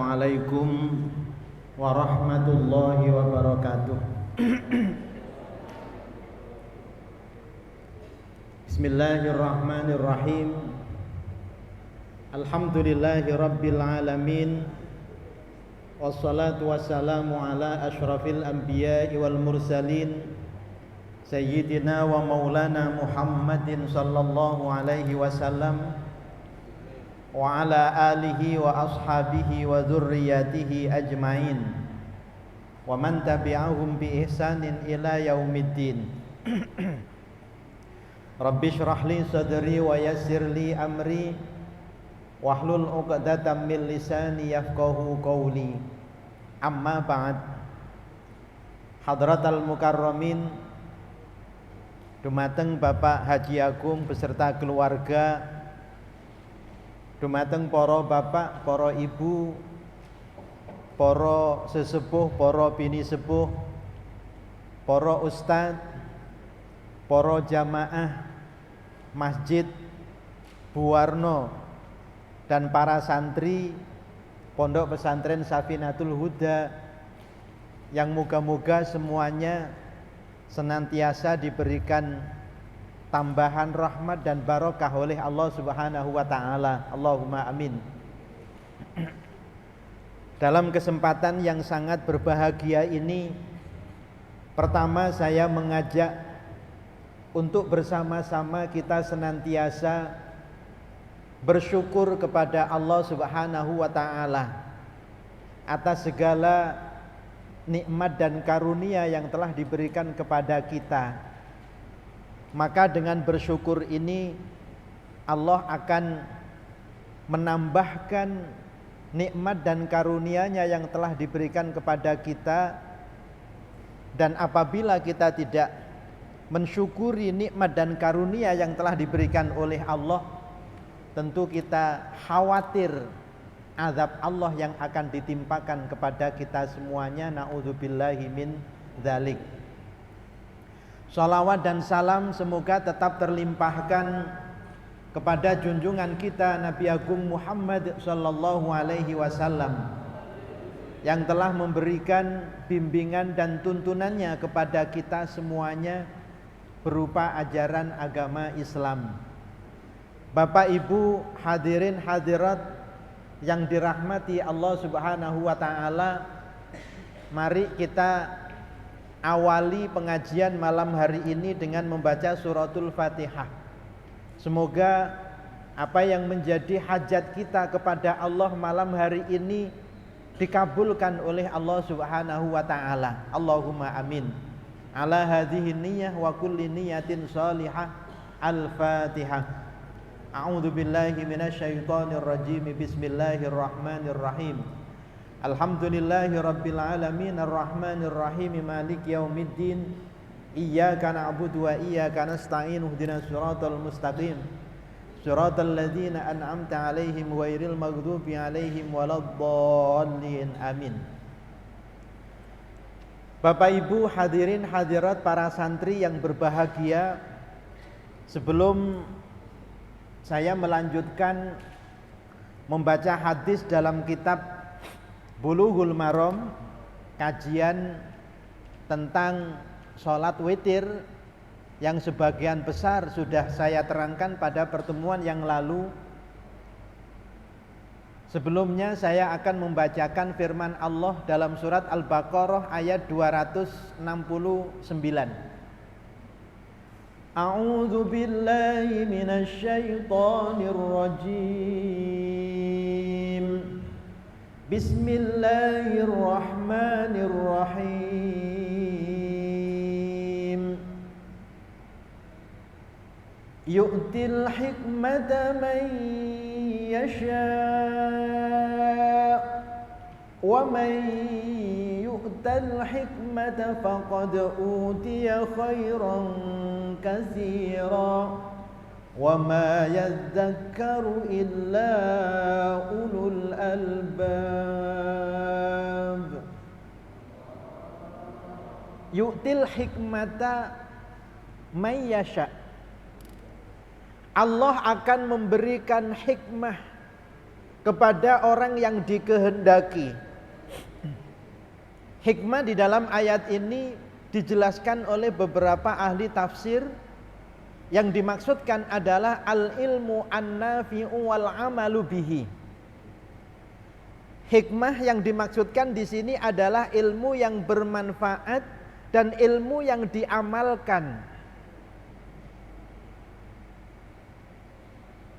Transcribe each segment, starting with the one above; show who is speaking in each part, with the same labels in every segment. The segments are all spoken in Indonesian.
Speaker 1: Assalamualaikum warahmatullahi wabarakatuh. Bismillahirrahmanirrahim. Alhamdulillahi rabbil alamin. Wassalatu wassalamu ala asyrafil anbiya'i wal mursalin Sayyidina wa maulana Muhammadin sallallahu alaihi wasallam wa ala alihi wa ashabihi wa dzurriyyatihi ajmain wa man tabi'ahum bi ihsanin ila yaumiddin. Rabbi shrah li sadri wa yassir li amri wahlul 'uqdatam min lisani yafqahu qawli. Amma ba'd. Hadratal mukarramin, dumateng Bapak Haji Agung beserta keluarga, dumateng para bapak, para ibu, para sesepuh, para bini sepuh, para ustadz, para jamaah Masjid Buwarno dan para santri Pondok Pesantren Safinatul Huda yang moga-moga semuanya senantiasa diberikan tambahan rahmat dan barokah oleh Allah Subhanahu wa taala. Allahumma amin. Dalam kesempatan yang sangat berbahagia ini, pertama saya mengajak untuk bersama-sama kita senantiasa bersyukur kepada Allah Subhanahu wa taala atas segala nikmat dan karunia yang telah diberikan kepada kita. Maka dengan bersyukur ini Allah akan menambahkan nikmat dan karunia-Nya yang telah diberikan kepada kita. Dan apabila kita tidak mensyukuri nikmat dan karunia yang telah diberikan oleh Allah, tentu kita khawatir azab Allah yang akan ditimpakan kepada kita semuanya. Na'udzubillahi min dzalik. Shalawat dan salam semoga tetap terlimpahkan kepada junjungan kita Nabi Agung Muhammad sallallahu alaihi wasallam yang telah memberikan bimbingan dan tuntunannya kepada kita semuanya berupa ajaran agama Islam. Bapak Ibu hadirin hadirat yang dirahmati Allah Subhanahu wa taala, mari kita awali pengajian malam hari ini dengan membaca suratul Fatihah. Semoga apa yang menjadi hajat kita kepada Allah malam hari ini dikabulkan oleh Allah Subhanahu wa taala. Allahumma amin. Ala hadhihi niyyah wa kulli niyyatin shalihah. Al-Fatihah. A'udzu billahi minasyaitonir rajim. Bismillahirrahmanirrahim. Alhamdulillahi rabbil alamin arrahmanir rahim maliki yaumiddin. Iyyaka na'budu wa iyyaka nasta'in. Ihdinas siratal mustaqim. Siratal ladzina an'amta 'alaihim ghairil maghdubi 'alaihim waladdallin. Amin. Bapak Ibu hadirin hadirat para santri yang berbahagia, sebelum saya melanjutkan membaca hadis dalam kitab Bulughul Maram, kajian tentang sholat witir yang sebagian besar sudah saya terangkan pada pertemuan yang lalu. Sebelumnya saya akan membacakan firman Allah dalam surat Al-Baqarah ayat 269. A'udzu billahi minasy syaithanir rajim. Bismillahirrahmanirrahim. Yu'til hikmata man yasha' wa man yu'tal hikmata faqad utiya khairan katsira wa ma yadhakkaru illa ulul albab. Yu'til hikmata man yasha'. Allah akan memberikan hikmah kepada orang yang dikehendaki. Hikmah di dalam ayat ini dijelaskan oleh beberapa ahli tafsir. Yang dimaksudkan adalah al-ilmu an-nafi'u wal amalu bihi. Hikmah yang dimaksudkan di sini adalah ilmu yang bermanfaat dan ilmu yang diamalkan.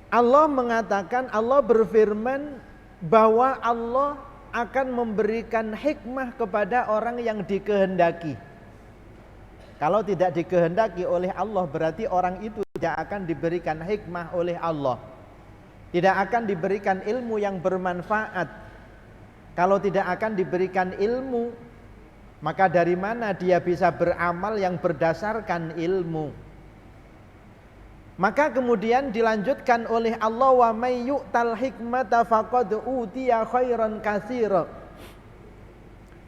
Speaker 1: Allah mengatakan, Allah berfirman bahwa Allah akan memberikan hikmah kepada orang yang dikehendaki. Kalau tidak dikehendaki oleh Allah, berarti orang itu tidak akan diberikan hikmah oleh Allah. Tidak akan diberikan ilmu yang bermanfaat. Kalau tidak akan diberikan ilmu, maka dari mana dia bisa beramal yang berdasarkan ilmu? Maka kemudian dilanjutkan oleh Allah, wa may yu'tal hikmata faqad utiya khairan katsira.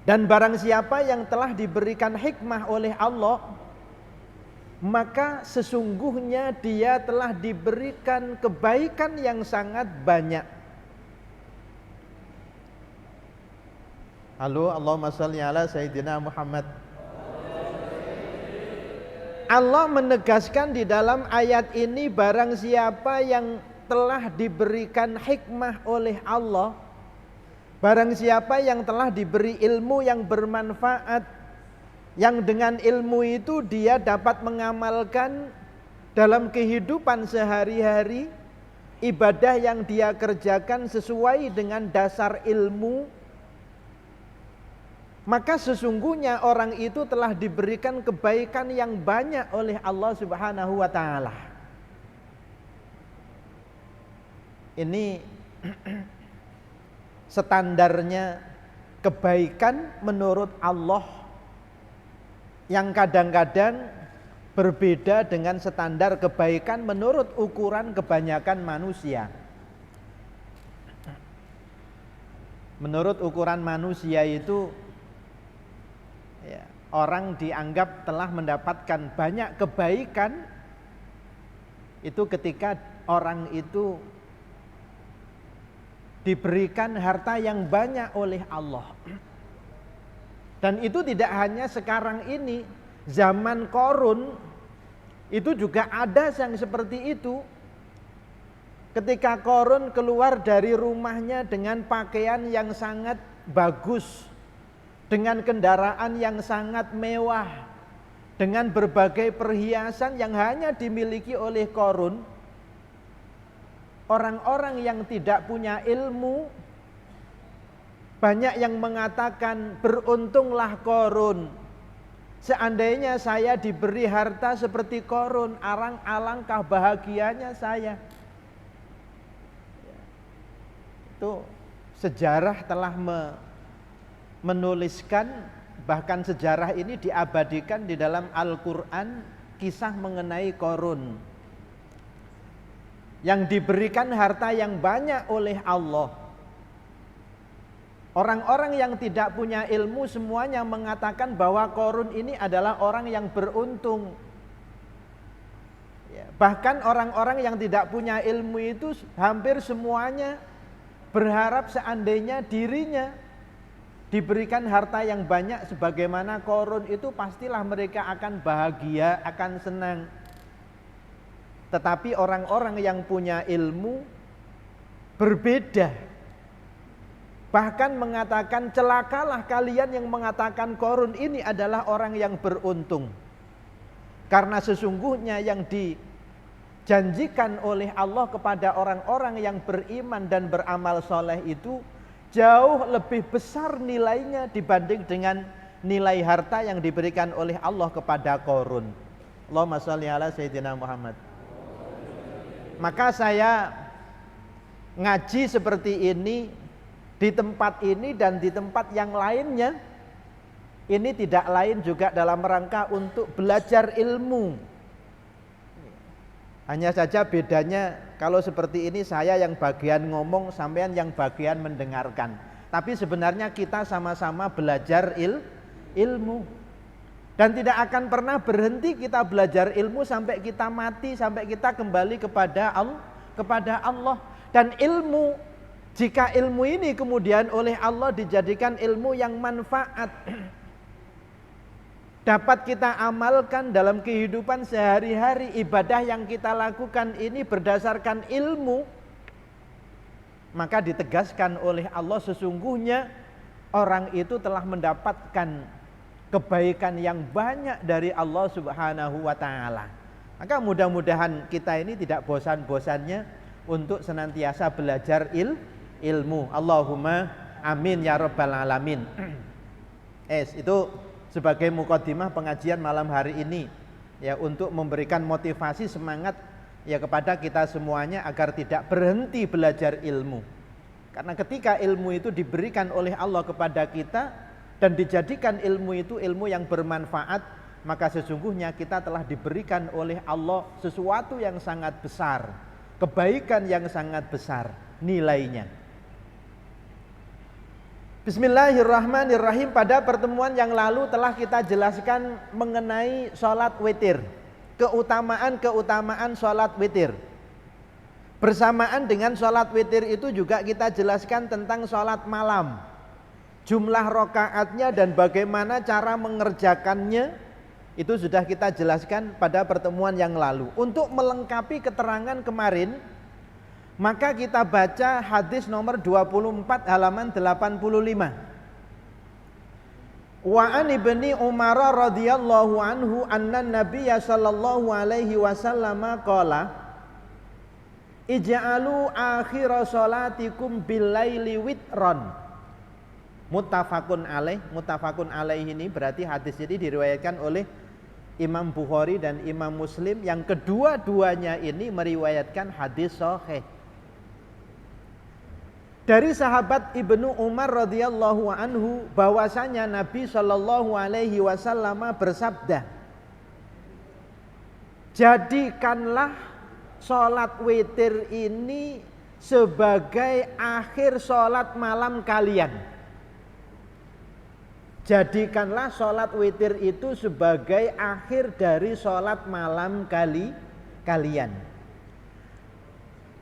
Speaker 1: Dan barang siapa yang telah diberikan hikmah oleh Allah, maka sesungguhnya dia telah diberikan kebaikan yang sangat banyak. Halo, Allahumma shalli ala Sayyidina Muhammad. Allah menegaskan di dalam ayat ini, barang siapa yang telah diberikan hikmah oleh Allah, barang siapa yang telah diberi ilmu yang bermanfaat, yang dengan ilmu itu dia dapat mengamalkan dalam kehidupan sehari-hari, ibadah yang dia kerjakan sesuai dengan dasar ilmu, maka sesungguhnya orang itu telah diberikan kebaikan yang banyak oleh Allah Subhanahu wa ta'ala. Ini standarnya kebaikan menurut Allah yang kadang-kadang berbeda dengan standar kebaikan menurut ukuran kebanyakan manusia. Menurut ukuran manusia itu ya, orang dianggap telah mendapatkan banyak kebaikan itu ketika orang itu diberikan harta yang banyak oleh Allah. Dan itu tidak hanya sekarang ini, zaman Qarun itu juga ada yang seperti itu. Ketika Qarun keluar dari rumahnya dengan pakaian yang sangat bagus, dengan kendaraan yang sangat mewah, dengan berbagai perhiasan yang hanya dimiliki oleh Qarun, orang-orang yang tidak punya ilmu banyak yang mengatakan, beruntunglah Qarun, seandainya saya diberi harta seperti Qarun, alangkah bahagianya saya. Itu sejarah telah menuliskan, bahkan sejarah ini diabadikan di dalam Al-Quran, kisah mengenai Qarun yang diberikan harta yang banyak oleh Allah. Orang-orang yang tidak punya ilmu semuanya mengatakan bahwa Qarun ini adalah orang yang beruntung. Bahkan orang-orang yang tidak punya ilmu itu hampir semuanya berharap seandainya dirinya diberikan harta yang banyak sebagaimana Qarun itu, pastilah mereka akan bahagia, akan senang. Tetapi orang-orang yang punya ilmu berbeda. Bahkan mengatakan, celakalah kalian yang mengatakan Qarun ini adalah orang yang beruntung. Karena sesungguhnya yang dijanjikan oleh Allah kepada orang-orang yang beriman dan beramal soleh itu jauh lebih besar nilainya dibanding dengan nilai harta yang diberikan oleh Allah kepada Qarun. Allahumma shalli ala Sayyidina Muhammad. Maka saya ngaji seperti ini di tempat ini dan di tempat yang lainnya, ini tidak lain juga dalam rangka untuk belajar ilmu. Hanya saja bedanya, kalau seperti ini saya yang bagian ngomong, sampean yang bagian mendengarkan. Tapi sebenarnya kita sama-sama belajar ilmu. Dan tidak akan pernah berhenti kita belajar ilmu sampai kita mati, sampai kita kembali kepada Allah. Dan ilmu Jika ilmu ini kemudian oleh Allah dijadikan ilmu yang manfaat, dapat kita amalkan dalam kehidupan sehari-hari, ibadah yang kita lakukan ini berdasarkan ilmu, maka ditegaskan oleh Allah sesungguhnya orang itu telah mendapatkan kebaikan yang banyak dari Allah Subhanahu wa taala. Maka mudah-mudahan kita ini tidak bosan-bosannya untuk senantiasa belajar ilmu. Allahumma amin ya rabbal alamin. Itu sebagai mukadimah pengajian malam hari ini ya, untuk memberikan motivasi semangat ya kepada kita semuanya agar tidak berhenti belajar ilmu. Karena ketika ilmu itu diberikan oleh Allah kepada kita dan dijadikan ilmu itu ilmu yang bermanfaat, maka sesungguhnya kita telah diberikan oleh Allah sesuatu yang sangat besar, kebaikan yang sangat besar nilainya. Bismillahirrahmanirrahim. Pada pertemuan yang lalu telah kita jelaskan mengenai sholat witir, keutamaan sholat witir. Bersamaan dengan sholat witir itu juga kita jelaskan tentang sholat malam, jumlah rakaatnya dan bagaimana cara mengerjakannya. Itu sudah kita jelaskan pada pertemuan yang lalu. Untuk melengkapi keterangan kemarin, maka kita baca hadis nomor 24 halaman 85. Wa an ibni Umar radhiyallahu anhu anna Nabiyya sallallahu alaihi wasallam qala ij'alu akhir salatikum bil-laili witron. Muttafaqun alaih. Muttafaqun alaih ini berarti hadis ini diriwayatkan oleh Imam Bukhari dan Imam Muslim, yang kedua-duanya ini meriwayatkan hadis sahih. Dari sahabat Ibnu Umar radhiyallahu anhu bahwasanya Nabi sallallahu alaihi wasallam bersabda, jadikanlah sholat witir ini sebagai akhir sholat malam kalian. Jadikanlah sholat witir itu sebagai akhir dari sholat malam kalian.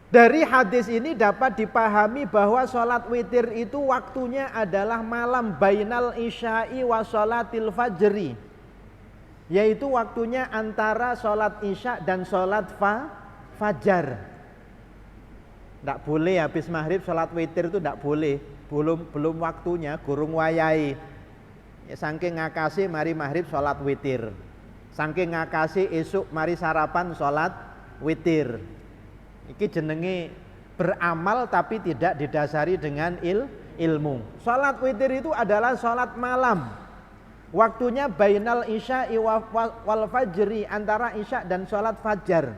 Speaker 1: Dari hadis ini dapat dipahami bahwa sholat witir itu waktunya adalah malam bainal isya'i wa sholatil fajri, yaitu waktunya antara sholat isya dan sholat fajar. Tidak boleh habis maghrib sholat witir itu tidak boleh, belum waktunya, gurung wayai. Ya, saking ngakasi mari maghrib sholat witir, saking ngakasi esuk mari sarapan sholat witir. Iki jenenge beramal tapi tidak didasari dengan ilmu. Sholat witir itu adalah sholat malam, waktunya bainal isya'i wal fajri, antara isya dan sholat fajar.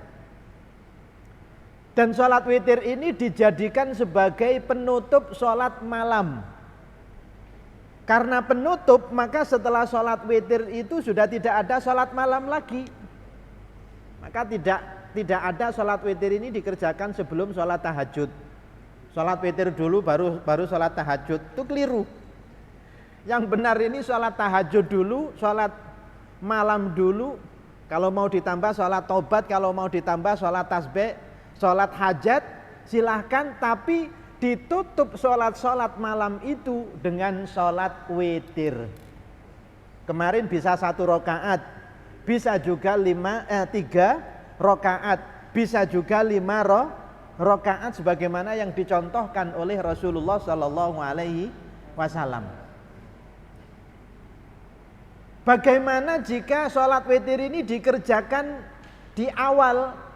Speaker 1: Dan sholat witir ini dijadikan sebagai penutup sholat malam. Karena penutup, maka setelah sholat witir itu sudah tidak ada sholat malam lagi. Maka tidak ada sholat witir ini dikerjakan sebelum sholat tahajud. Sholat witir dulu baru sholat tahajud, itu keliru. Yang benar ini sholat tahajud dulu, sholat malam dulu. Kalau mau ditambah sholat taubat, kalau mau ditambah sholat tasbih, sholat hajat, silahkan. Tapi ditutup sholat malam itu dengan sholat witir. Kemarin bisa 1 rakaat, bisa juga 3 rakaat, bisa juga 5 rakaat sebagaimana yang dicontohkan oleh Rasulullah sallallahu alaihi wasallam. Bagaimana jika sholat witir ini dikerjakan di awal,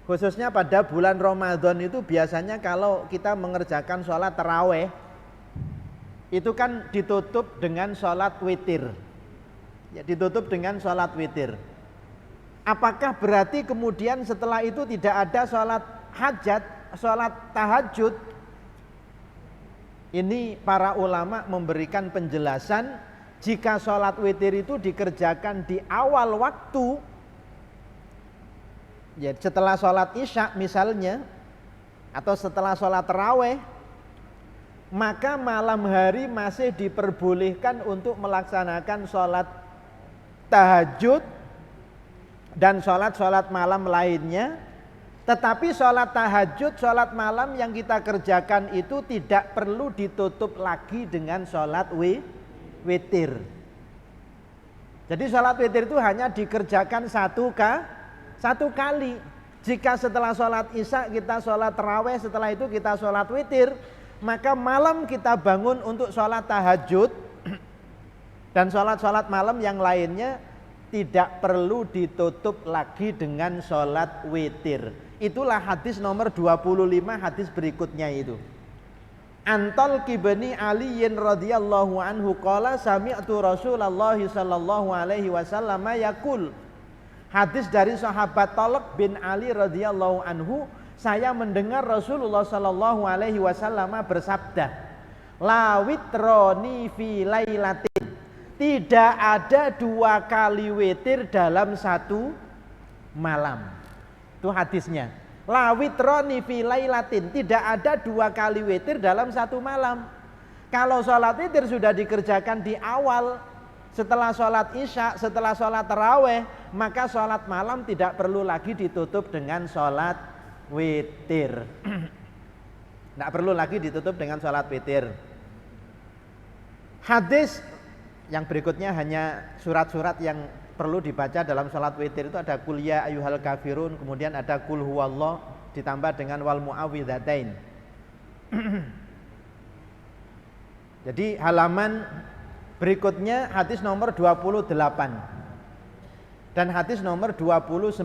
Speaker 1: khususnya pada bulan Ramadan itu biasanya kalau kita mengerjakan sholat taraweh itu kan ditutup dengan sholat witir. Ya, ditutup dengan sholat witir. Apakah berarti kemudian setelah itu tidak ada sholat hajat, sholat tahajud? Ini para ulama memberikan penjelasan, jika sholat witir itu dikerjakan di awal waktu, ya setelah sholat isya misalnya, atau setelah sholat taraweh, maka malam hari masih diperbolehkan untuk melaksanakan sholat tahajud dan sholat malam lainnya. Tetapi sholat tahajud, sholat malam yang kita kerjakan itu tidak perlu ditutup lagi dengan sholat witir. Jadi sholat witir itu hanya dikerjakan satu kali. Jika setelah sholat isya kita sholat taraweh, setelah itu kita sholat witir, maka malam kita bangun untuk sholat tahajud dan sholat malam yang lainnya tidak perlu ditutup lagi dengan sholat witir. Itulah hadis nomor 25 hadis berikutnya itu. Antol kibni Aliyin radhiyallahu anhu qala sami'tu Rasulullah sallallahu alaihi wasallam yaqul. Hadis dari sahabat Talq bin Ali radhiyallahu anhu, saya mendengar Rasulullah sallallahu alaihi wasallam bersabda, la witroni fi lailatin. Tidak ada 2 kali witir dalam satu malam. Itu hadisnya. La witroni fi lailatin, tidak ada 2 kali witir dalam satu malam. Kalau sholat witir sudah dikerjakan di awal, setelah sholat isya, setelah sholat taraweh, maka sholat malam tidak perlu lagi ditutup dengan sholat witir. Tidak perlu lagi ditutup dengan sholat witir. Hadis yang berikutnya hanya surat-surat yang perlu dibaca dalam sholat witir itu ada qul ya ayyuhal kafirun, kemudian ada qul huwallah ditambah dengan wal muawwidzatain. Jadi halaman berikutnya hadis nomor 28 dan hadis nomor 29.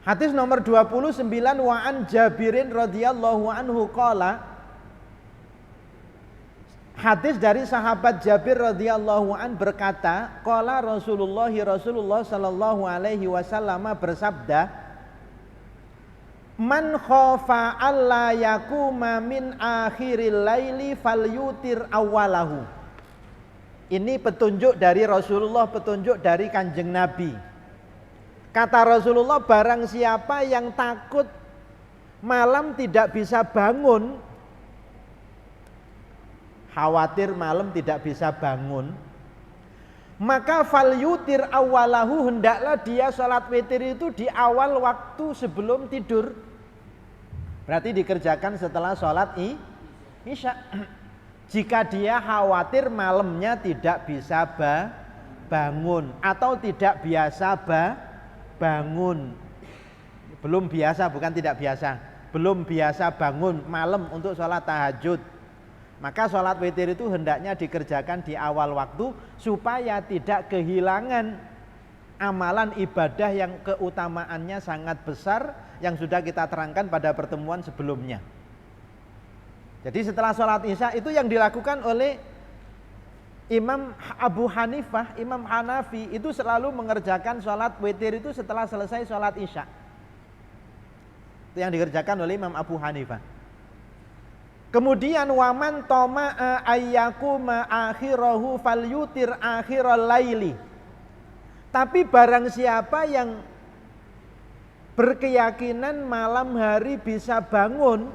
Speaker 1: Hadis nomor 29 wa an Jabirin radhiyallahu anhu qala. Hadis dari sahabat Jabir radhiyallahu an berkata, qala Rasulullah sallallahu alaihi wasallam bersabda, man khafa alla yakuma min akhiril laili falyutir awalahu. Ini petunjuk dari Rasulullah, petunjuk dari Kanjeng Nabi. Kata Rasulullah, barang siapa yang takut malam tidak bisa bangun, khawatir malam tidak bisa bangun, maka falyutir awalahu, hendaklah dia sholat witir itu di awal waktu sebelum tidur. Berarti dikerjakan setelah sholat isya. Jika dia khawatir malamnya tidak bisa bangun atau tidak biasa bangun, belum biasa, bukan tidak biasa, belum biasa bangun malam untuk sholat tahajud, maka sholat witir itu hendaknya dikerjakan di awal waktu supaya tidak kehilangan amalan ibadah yang keutamaannya sangat besar yang sudah kita terangkan pada pertemuan sebelumnya. Jadi setelah sholat isya itu yang dilakukan oleh Imam Abu Hanifah, Imam Hanafi itu selalu mengerjakan sholat witir itu setelah selesai sholat isya. Itu yang dikerjakan oleh Imam Abu Hanifah. Kemudian waman toma'a ayyakuma akhirahu falyutir akhiral laili. Tapi barang siapa yang berkeyakinan malam hari bisa bangun,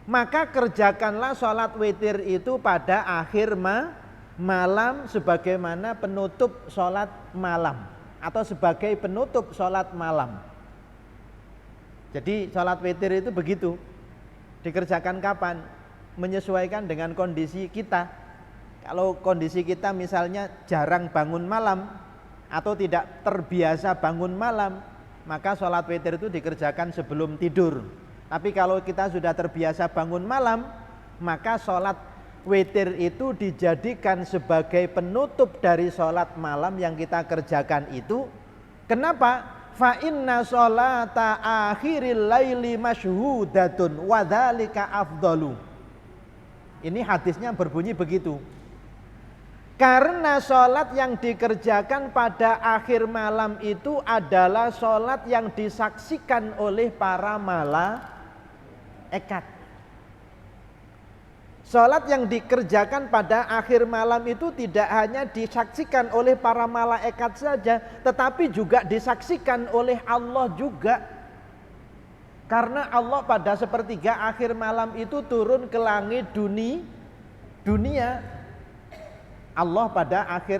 Speaker 1: maka kerjakanlah sholat witir itu pada akhir malam sebagaimana penutup sholat malam atau sebagai penutup sholat malam. Jadi sholat witir itu begitu, dikerjakan kapan? Menyesuaikan dengan kondisi kita. Kalau kondisi kita misalnya jarang bangun malam atau tidak terbiasa bangun malam, maka sholat witir itu dikerjakan sebelum tidur. Tapi kalau kita sudah terbiasa bangun malam, maka sholat witir itu dijadikan sebagai penutup dari sholat malam yang kita kerjakan itu. Kenapa? Fa inna sholata akhiril laili masyhudatun wa dzalika afdalu. Ini hadisnya berbunyi begitu. Karena sholat yang dikerjakan pada akhir malam itu adalah sholat yang disaksikan oleh para malaikat. Sholat yang dikerjakan pada akhir malam itu tidak hanya disaksikan oleh para malaikat saja, tetapi juga disaksikan oleh Allah juga. Karena Allah pada sepertiga akhir malam itu turun ke langit dunia. Allah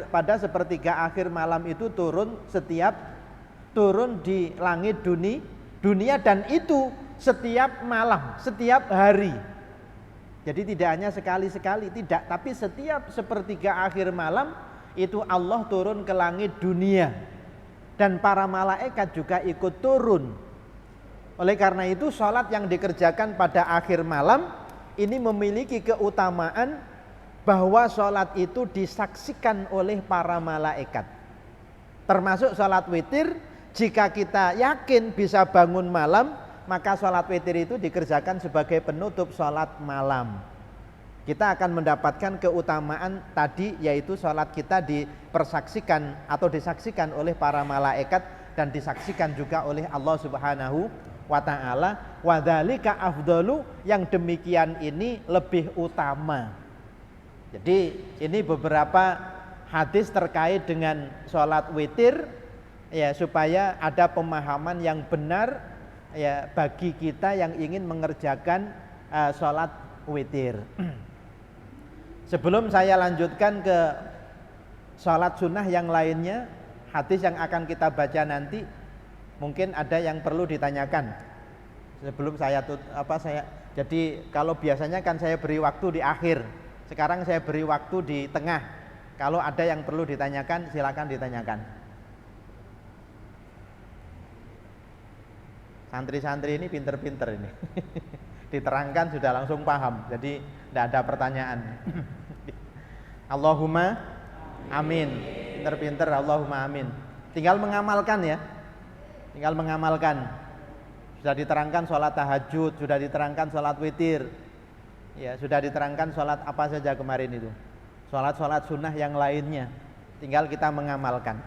Speaker 1: pada sepertiga akhir malam itu turun di langit dunia, dan itu setiap malam, setiap hari. Jadi tidak hanya sekali-sekali, tidak, tapi setiap sepertiga akhir malam itu Allah turun ke langit dunia, dan para malaikat juga ikut turun. Oleh karena itu sholat yang dikerjakan pada akhir malam ini memiliki keutamaan bahwa sholat itu disaksikan oleh para malaikat. Termasuk sholat witir, jika kita yakin bisa bangun malam, maka sholat witir itu dikerjakan sebagai penutup sholat malam. Kita akan mendapatkan keutamaan tadi, yaitu sholat kita dipersaksikan atau disaksikan oleh para malaikat dan disaksikan juga oleh Allah Subhanahu wa ta'ala. Wa dzalika afdalu, yang demikian ini lebih utama. Jadi ini beberapa hadis terkait dengan sholat witir, ya, supaya ada pemahaman yang benar, ya, bagi kita yang ingin mengerjakan sholat witir. Sebelum saya lanjutkan ke sholat sunnah yang lainnya, hadis yang akan kita baca nanti, mungkin ada yang perlu ditanyakan sebelum jadi kalau biasanya kan saya beri waktu di akhir, sekarang saya beri waktu di tengah. Kalau ada yang perlu ditanyakan, silakan ditanyakan. Santri-santri ini pinter-pinter ini. Diterangkan sudah langsung paham, jadi tidak ada pertanyaan. Allahumma amin. Pinter-pinter, Allahumma amin. Tinggal mengamalkan ya. Tinggal mengamalkan. Sudah diterangkan sholat tahajud, sudah diterangkan sholat witir, ya, sudah diterangkan sholat apa saja kemarin itu, sholat sunnah yang lainnya. Tinggal kita mengamalkan.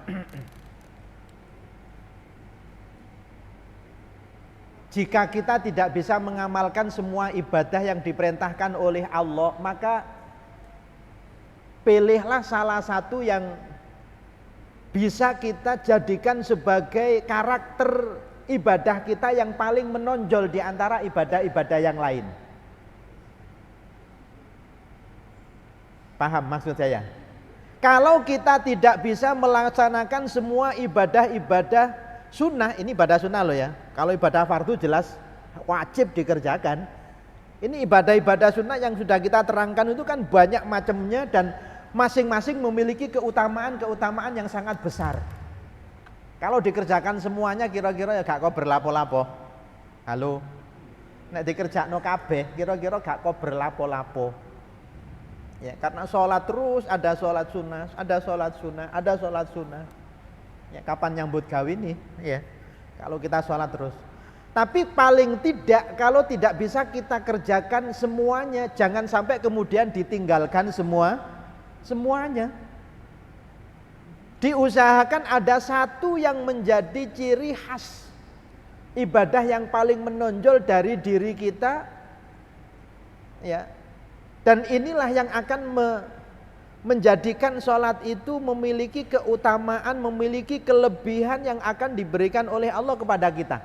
Speaker 1: Jika kita tidak bisa mengamalkan semua ibadah yang diperintahkan oleh Allah, maka pilihlah salah satu yang bisa kita jadikan sebagai karakter ibadah kita yang paling menonjol di antara ibadah-ibadah yang lain. Paham maksud saya? Kalau kita tidak bisa melaksanakan semua ibadah-ibadah sunnah, ini ibadah sunnah loh ya. Kalau ibadah fardu jelas wajib dikerjakan. Ini ibadah-ibadah sunnah yang sudah kita terangkan itu kan banyak macamnya, dan masing-masing memiliki keutamaan yang sangat besar. Kalau dikerjakan semuanya kira-kira ya gak kok berlapo-lapo. Halo. Nek dikerjakno kabeh kira-kira gak kok berlapo-lapo. Ya, karena sholat terus ada sholat sunnah, ada sholat sunnah, ada sholat sunnah. Ya, kapan nyambut gawe nih? Ya, kalau kita sholat terus. Tapi paling tidak, kalau tidak bisa kita kerjakan semuanya, jangan sampai kemudian ditinggalkan semuanya. Diusahakan ada satu yang menjadi ciri khas ibadah yang paling menonjol dari diri kita, ya. Dan inilah yang akan menjadikan sholat itu memiliki keutamaan, memiliki kelebihan yang akan diberikan oleh Allah kepada kita.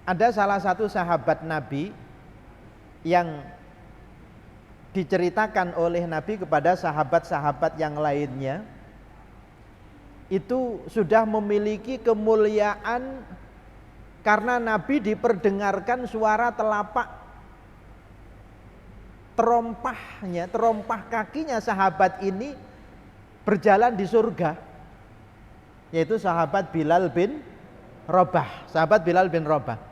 Speaker 1: Ada salah satu sahabat Nabi yang diceritakan oleh Nabi kepada sahabat-sahabat yang lainnya, itu sudah memiliki kemuliaan karena Nabi diperdengarkan suara terompah kakinya sahabat ini berjalan di surga, yaitu sahabat Bilal bin Rabah.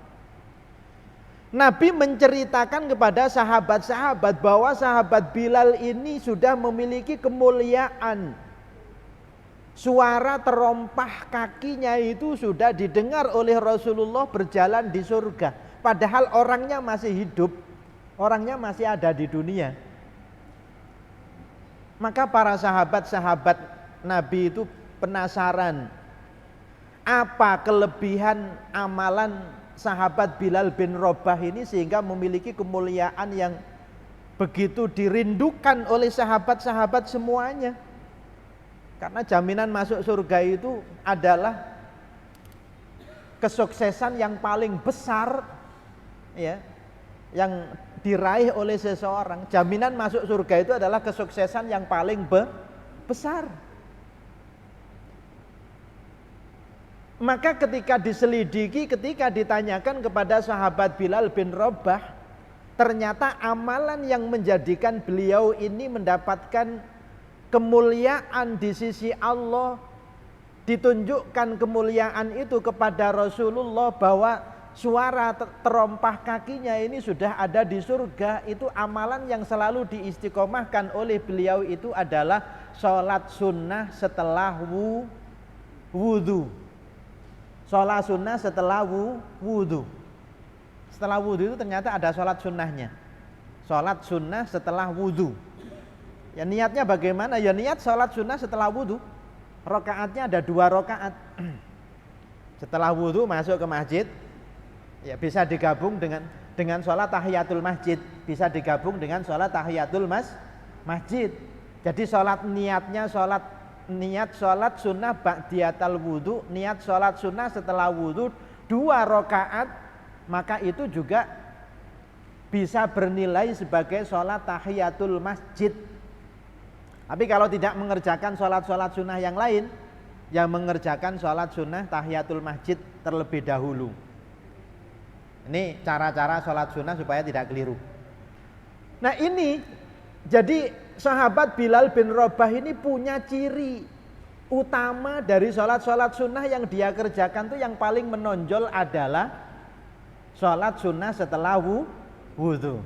Speaker 1: Nabi menceritakan kepada sahabat-sahabat bahwa sahabat Bilal ini sudah memiliki kemuliaan. Suara terompah kakinya itu sudah didengar oleh Rasulullah berjalan di surga. Padahal orangnya masih hidup, orangnya masih ada di dunia. Maka para sahabat-sahabat Nabi itu penasaran, apa kelebihan amalan sahabat Bilal bin Rabah ini sehingga memiliki kemuliaan yang begitu dirindukan oleh sahabat-sahabat semuanya. Karena jaminan masuk surga itu adalah kesuksesan yang paling besar, ya, yang diraih oleh seseorang. Jaminan masuk surga itu adalah kesuksesan yang paling besar. Maka ketika diselidiki, ketika ditanyakan kepada sahabat Bilal bin Rabah, ternyata amalan yang menjadikan beliau ini mendapatkan kemuliaan di sisi Allah, ditunjukkan kemuliaan itu kepada Rasulullah bahwa suara terompah kakinya ini sudah ada di surga. Itu amalan yang selalu diistiqomahkan oleh beliau itu adalah sholat sunnah setelah wudhu. Sholat sunnah setelah wudhu. Setelah wudhu itu ternyata ada sholat sunnahnya. Sholat sunnah setelah wudhu. Ya niatnya bagaimana? Ya niat sholat sunnah setelah wudhu. Rakaatnya ada 2 rakaat. Setelah wudhu masuk ke masjid. Ya bisa digabung dengan sholat tahiyatul masjid. Bisa digabung dengan sholat tahiyatul masjid. Jadi niat sholat sunnah ba'diyatal wudhu, niat sholat sunnah setelah wudhu 2 rakaat, maka itu juga bisa bernilai sebagai sholat tahiyatul masjid. Tapi kalau tidak mengerjakan sholat sunnah yang lain, yang mengerjakan sholat sunnah tahiyatul masjid terlebih dahulu. Ini cara-cara sholat sunnah supaya tidak keliru. Nah ini, jadi sahabat Bilal bin Rabah ini punya ciri utama dari sholat sunnah yang dia kerjakan tuh yang paling menonjol adalah sholat sunnah setelah wudhu.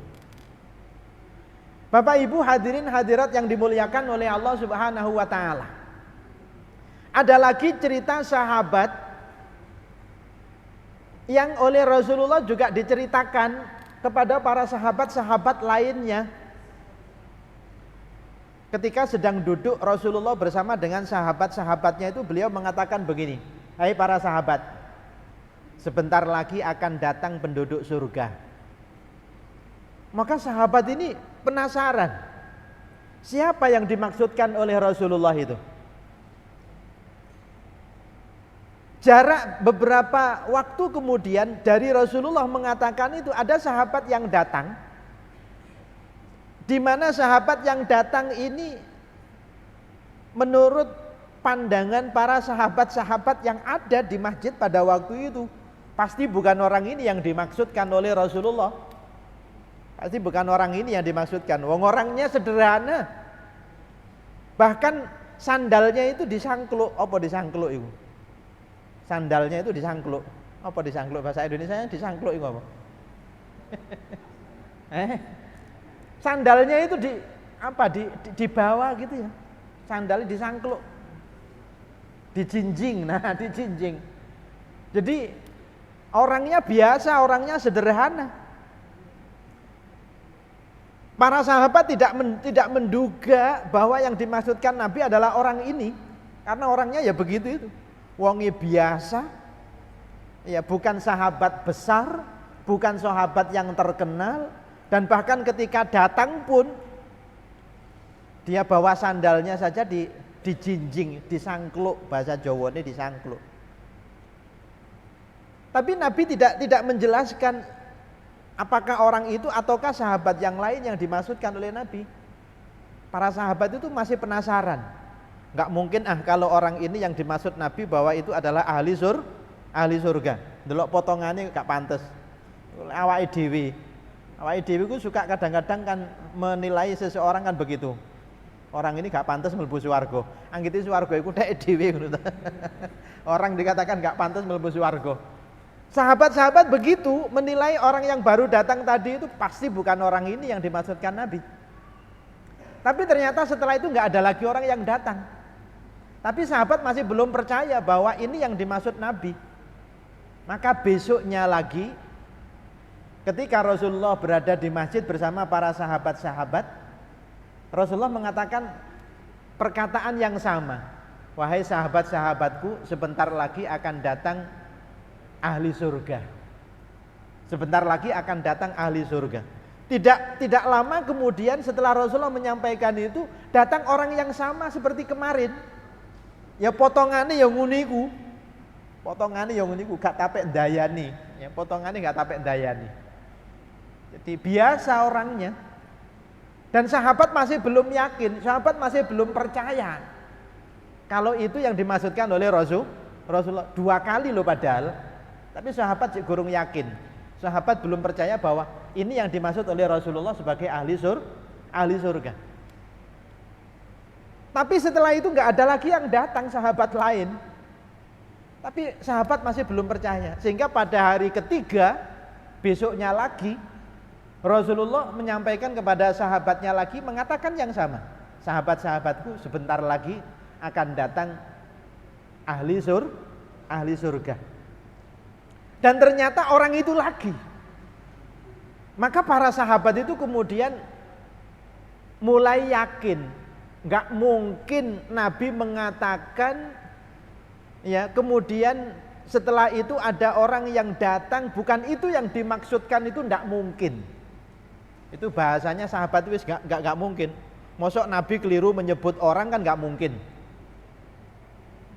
Speaker 1: Bapak Ibu hadirin hadirat yang dimuliakan oleh Allah Subhanahu wa ta'ala. Ada lagi cerita sahabat yang oleh Rasulullah juga diceritakan kepada para sahabat-sahabat lainnya. Ketika sedang duduk Rasulullah bersama dengan sahabat-sahabatnya itu, beliau mengatakan begini, hai para sahabat, sebentar lagi akan datang penduduk surga. Maka sahabat ini penasaran, siapa yang dimaksudkan oleh Rasulullah itu? Jarak beberapa waktu kemudian dari Rasulullah mengatakan itu, ada sahabat yang datang, di mana sahabat yang datang ini menurut pandangan para sahabat-sahabat yang ada di masjid pada waktu itu, pasti bukan orang ini yang dimaksudkan oleh Rasulullah. Pasti bukan orang ini yang dimaksudkan. Wong orangnya sederhana. Bahkan sandalnya itu disangkluk. Apa disangkluk itu? Sandalnya itu disangkluk. Apa disangkluk? Bahasa Indonesia disangkluk itu apa? Sandalnya itu di bawah gitu ya. Sandalnya disangkluk. Dijinjing, dijinjing. Jadi orangnya biasa, orangnya sederhana. Para sahabat tidak menduga bahwa yang dimaksudkan Nabi adalah orang ini, karena orangnya ya begitu itu. Wongi biasa. Ya bukan sahabat besar, bukan sahabat yang terkenal. Dan bahkan ketika datang pun dia bawa sandalnya saja dijinjing, disangkluk, bahasa Jawa ini disangkluk. Tapi Nabi tidak menjelaskan apakah orang itu ataukah sahabat yang lain yang dimaksudkan oleh Nabi. Para sahabat itu masih penasaran. Enggak mungkin kalau orang ini yang dimaksud Nabi bahwa itu adalah ahli surga. Delok potongannya gak pantes. Awake dhewe ku suka kadang-kadang kan menilai seseorang kan begitu. Orang ini gak pantas mlebu swarga. Anggite swarga iku dhek dhewe ngono. Orang dikatakan gak pantas mlebu swarga. Sahabat-sahabat begitu menilai orang yang baru datang tadi itu pasti bukan orang ini yang dimaksudkan Nabi. Tapi ternyata setelah itu nggak ada lagi orang yang datang. Tapi sahabat masih belum percaya bahwa ini yang dimaksud Nabi. Maka besoknya lagi ketika Rasulullah berada di masjid bersama para sahabat-sahabat, Rasulullah mengatakan perkataan yang sama. Wahai sahabat-sahabatku, sebentar lagi akan datang ahli surga. Sebentar lagi akan datang ahli surga. Tidak lama kemudian setelah Rasulullah menyampaikan itu, datang orang yang sama seperti kemarin. Ya potongannya yang uniku. Potongannya yang uniku gak tapek ndayani. Ya potongannya gak tapek ndayani. Jadi biasa orangnya. Dan sahabat masih belum yakin, sahabat masih belum percaya. Kalau itu yang dimaksudkan oleh Rasulullah 2 kali loh padahal. Tapi sahabat gurung yakin. Sahabat belum percaya bahwa ini yang dimaksud oleh Rasulullah sebagai ahli surga. Tapi setelah itu nggak ada lagi yang datang sahabat lain. Tapi sahabat masih belum percaya. Sehingga pada hari ketiga, besoknya lagi, Rasulullah menyampaikan kepada sahabatnya lagi, mengatakan yang sama. Sahabat-sahabatku sebentar lagi akan datang ahli surga. Dan ternyata orang itu lagi. Maka para sahabat itu kemudian mulai yakin, nggak mungkin Nabi mengatakan, ya kemudian setelah itu ada orang yang datang, bukan itu yang dimaksudkan, itu nggak mungkin. Itu bahasanya sahabat itu nggak mungkin. Mosok Nabi keliru menyebut orang kan nggak mungkin.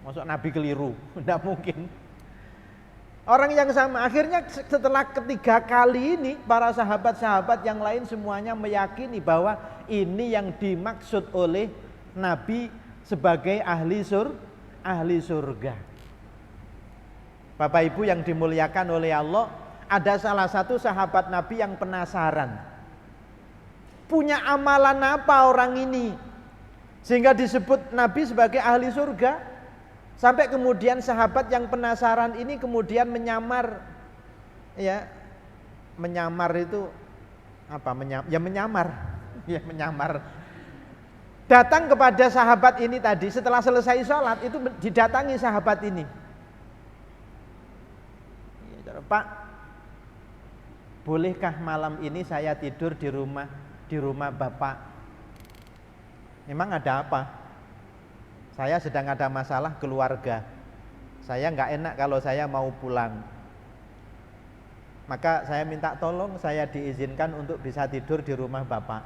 Speaker 1: Mosok Nabi keliru, nggak mungkin. Orang yang sama, akhirnya setelah ketiga kali ini para sahabat-sahabat yang lain semuanya meyakini bahwa ini yang dimaksud oleh Nabi sebagai ahli surga. Bapak Ibu yang dimuliakan oleh Allah, ada salah satu sahabat Nabi yang penasaran. Punya amalan apa orang ini sehingga disebut Nabi sebagai ahli surga? Sampai kemudian sahabat yang penasaran ini kemudian menyamar, ya menyamar itu apa? Menyamar. Datang kepada sahabat ini tadi setelah selesai sholat itu didatangi sahabat ini. Pak, bolehkah malam ini saya tidur di rumah Bapak? Memang ada apa? Saya sedang ada masalah keluarga. Saya nggak enak kalau saya mau pulang. Maka saya minta tolong saya diizinkan untuk bisa tidur di rumah Bapak.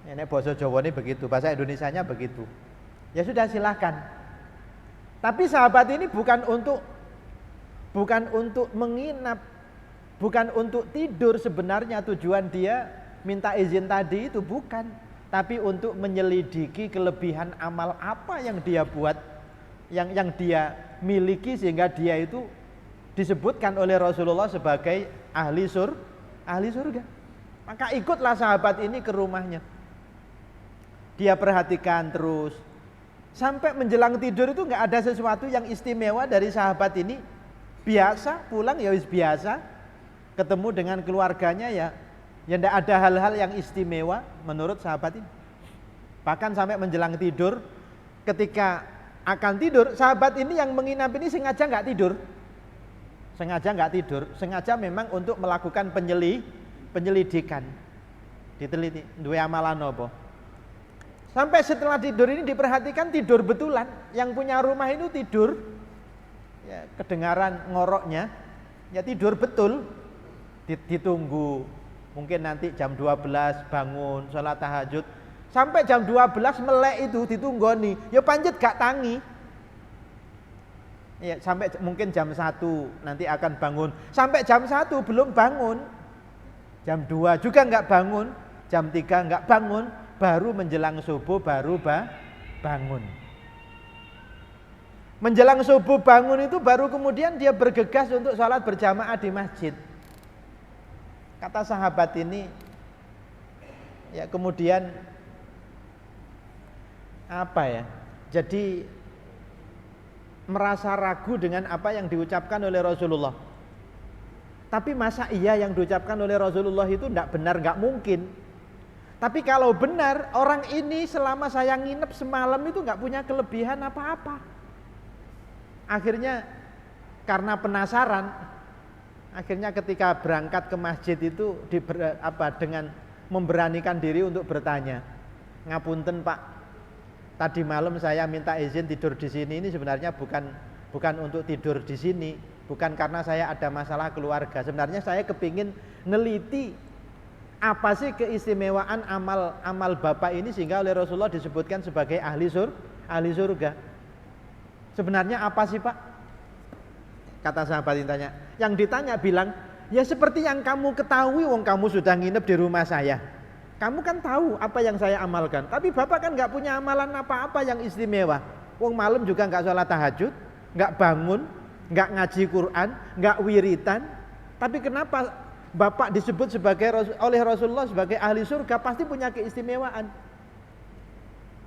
Speaker 1: Ini bahasa Jawa ini begitu, bahasa Indonesianya begitu. Ya sudah silahkan. Tapi sahabat ini bukan untuk menginap, bukan untuk tidur sebenarnya tujuan dia minta izin tadi itu bukan. Tapi untuk menyelidiki kelebihan amal apa yang dia buat, yang dia miliki sehingga dia itu disebutkan oleh Rasulullah sebagai ahli surga. Maka ikutlah sahabat ini ke rumahnya. Dia perhatikan terus sampai menjelang tidur itu nggak ada sesuatu yang istimewa dari sahabat ini. Biasa pulang ya wis biasa, ketemu dengan keluarganya ya tidak ada hal-hal yang istimewa menurut sahabat ini. Bahkan sampai menjelang tidur, ketika akan tidur, sahabat ini yang menginap ini sengaja nggak tidur. Sengaja memang untuk melakukan penyelidikan. Diteliti, duwe amalan apa. Sampai setelah tidur ini diperhatikan tidur betulan. Yang punya rumah itu tidur, ya, kedengaran ngoroknya, ya tidur betul. Ditunggu. Mungkin nanti jam 12 bangun, sholat tahajud. Sampai jam 12 melek itu ditunggoni. Ya pancet gak tangi. Ya, sampai mungkin jam 1 nanti akan bangun. Sampai jam 1 belum bangun. Jam 2 juga gak bangun. Jam 3 gak bangun. Baru menjelang subuh baru bangun. Menjelang subuh bangun itu baru kemudian dia bergegas untuk sholat berjamaah di masjid. Kata sahabat ini, ya kemudian apa ya? Jadi merasa ragu dengan apa yang diucapkan oleh Rasulullah. Tapi masa iya yang diucapkan oleh Rasulullah itu tidak benar, nggak mungkin. Tapi kalau benar, orang ini selama saya nginep semalam itu nggak punya kelebihan apa-apa. Akhirnya karena penasaran, akhirnya ketika berangkat ke masjid itu dengan memberanikan diri untuk bertanya, ngapunten Pak, tadi malam saya minta izin tidur di sini, ini sebenarnya bukan untuk tidur di sini, bukan karena saya ada masalah keluarga. Sebenarnya saya kepingin neliti apa sih keistimewaan amal Bapak ini sehingga oleh Rasulullah disebutkan sebagai ahli surga. Sebenarnya apa sih Pak? Kata sahabat yang ditanya bilang, Ya seperti yang kamu ketahui, wong kamu sudah nginep di rumah saya. Kamu kan tahu apa yang saya amalkan. Tapi Bapak kan nggak punya amalan apa-apa yang istimewa. Wong malam juga nggak sholat tahajud, nggak bangun, nggak ngaji Quran, nggak wiritan. Tapi kenapa Bapak disebut oleh Rasulullah sebagai ahli surga? Pasti punya keistimewaan.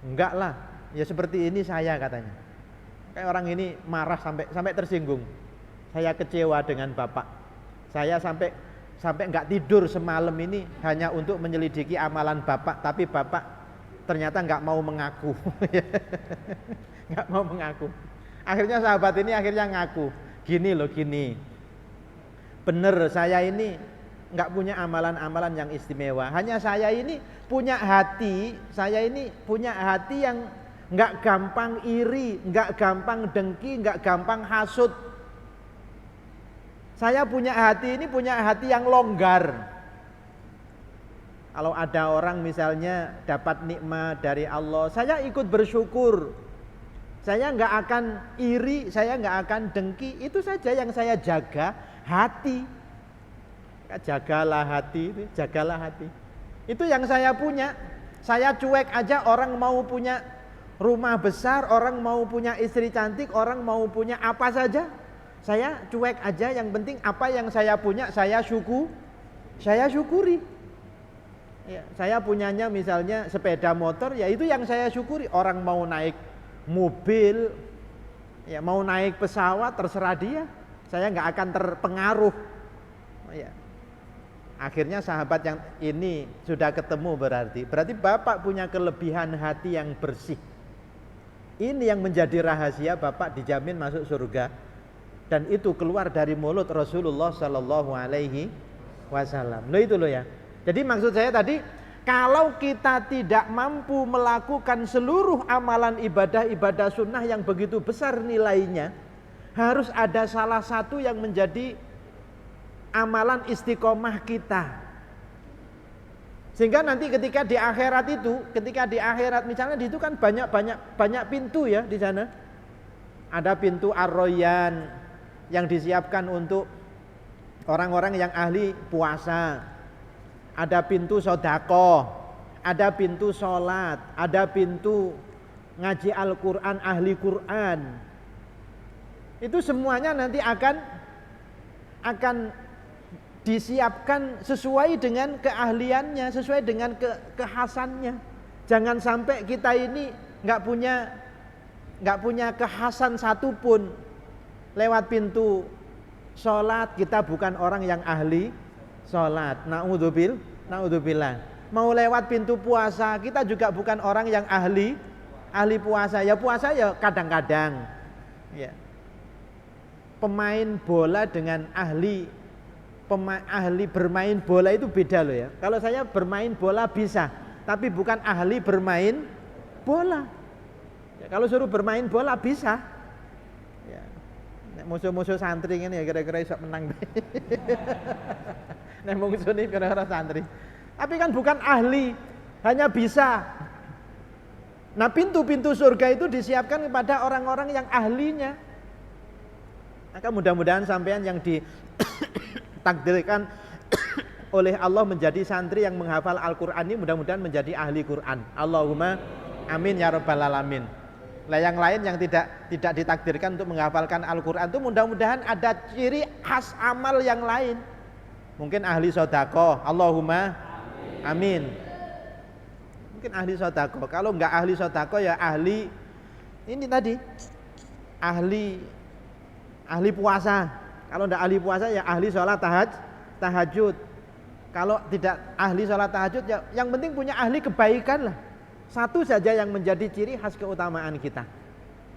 Speaker 1: Enggak lah, ya seperti ini saya katanya. Kayak orang ini marah sampai tersinggung. Saya kecewa dengan Bapak. Saya sampai nggak tidur semalam ini hanya untuk menyelidiki amalan Bapak. Tapi Bapak ternyata nggak mau mengaku. Nggak mau mengaku. Akhirnya sahabat ini ngaku. Gini loh, gini. Bener, saya ini nggak punya amalan-amalan yang istimewa. Hanya saya ini punya hati yang nggak gampang iri, nggak gampang dengki, nggak gampang hasut. Saya punya hati yang longgar. Kalau ada orang misalnya dapat nikmat dari Allah, saya ikut bersyukur. Saya nggak akan iri, saya nggak akan dengki. Itu saja yang saya jaga, hati. Jagalah hati. Itu yang saya punya. Saya cuek aja orang mau punya rumah besar, orang mau punya istri cantik, orang mau punya apa saja. Saya cuek aja, yang penting apa yang saya punya saya syukuri. Ya, saya punyanya misalnya sepeda motor, ya itu yang saya syukuri. Orang mau naik mobil, ya mau naik pesawat, terserah dia. Saya nggak akan terpengaruh. Ya. Akhirnya sahabat yang ini sudah ketemu berarti Bapak punya kelebihan hati yang bersih. Ini yang menjadi rahasia Bapak dijamin masuk surga. Dan itu keluar dari mulut Rasulullah Sallallahu Alaihi Wasallam. Loh itu loh ya. Jadi maksud saya tadi, kalau kita tidak mampu melakukan seluruh amalan ibadah sunnah yang begitu besar nilainya, harus ada salah satu yang menjadi amalan istiqomah kita. Sehingga nanti ketika di akhirat misalnya di itu kan banyak pintu ya di sana. Ada pintu Ar-Rayyan yang disiapkan untuk orang-orang yang ahli puasa. Ada pintu sedekah, ada pintu sholat, ada pintu ngaji Al-Quran, ahli Quran. Itu semuanya nanti akan disiapkan sesuai dengan keahliannya, sesuai dengan kekhasannya. Jangan sampai kita ini nggak punya kekhasan satupun. Lewat pintu sholat kita bukan orang yang ahli sholat. Na'udzubillah. Mau lewat pintu puasa kita juga bukan orang yang ahli puasa. Ya puasa ya kadang-kadang. Ya. Pemain bola dengan ahli bermain bola itu beda loh ya. Kalau saya bermain bola bisa, tapi bukan ahli bermain bola. Ya, kalau suruh bermain bola bisa. Ya. Musuh-musuh santri ini ya kira-kira bisa menang. Nek musuh ini kira-kira santri. Tapi kan bukan ahli, hanya bisa. Nah, pintu-pintu surga itu disiapkan kepada orang-orang yang ahlinya. Maka mudah-mudahan sampean yang ditakdirkan oleh Allah menjadi santri yang menghafal Al-Quran ini mudah-mudahan menjadi ahli Quran. Allahumma amin ya rabbal alamin. Lah yang lain yang tidak ditakdirkan untuk menghafalkan Al-Quran itu mudah-mudahan ada ciri khas amal yang lain. Mungkin ahli sedekah, Allahumma amin. Mungkin ahli sedekah. Kalau enggak ahli sedekah ya ahli ini tadi. Ahli puasa. Kalau enggak ahli puasa ya ahli sholat tahajud. Kalau tidak ahli sholat tahajud ya yang penting punya ahli kebaikan lah. Satu saja yang menjadi ciri khas keutamaan kita.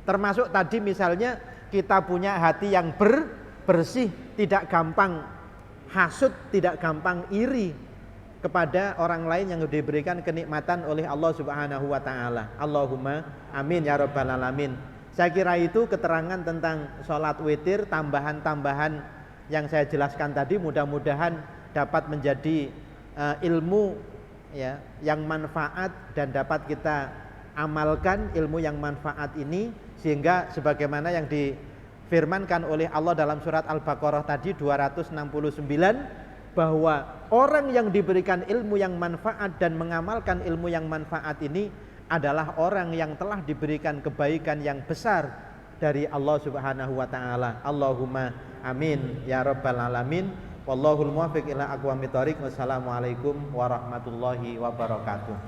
Speaker 1: Termasuk tadi misalnya kita punya hati yang bersih, tidak gampang hasut, tidak gampang iri kepada orang lain yang diberikan kenikmatan oleh Allah Subhanahu wa taala. Allahumma amin ya rabbal alamin. Saya kira itu keterangan tentang sholat witir, tambahan-tambahan yang saya jelaskan tadi mudah-mudahan dapat menjadi ilmu ya yang manfaat dan dapat kita amalkan ilmu yang manfaat ini, sehingga sebagaimana yang difirmankan oleh Allah dalam surat Al-Baqarah tadi 269 bahwa orang yang diberikan ilmu yang manfaat dan mengamalkan ilmu yang manfaat ini adalah orang yang telah diberikan kebaikan yang besar dari Allah Subhanahu wa taala. Allahumma amin ya rabbal alamin. Wallahul muwaffiq ila aqwamit thoriq. Wassalamualaikum warahmatullahi wabarakatuh.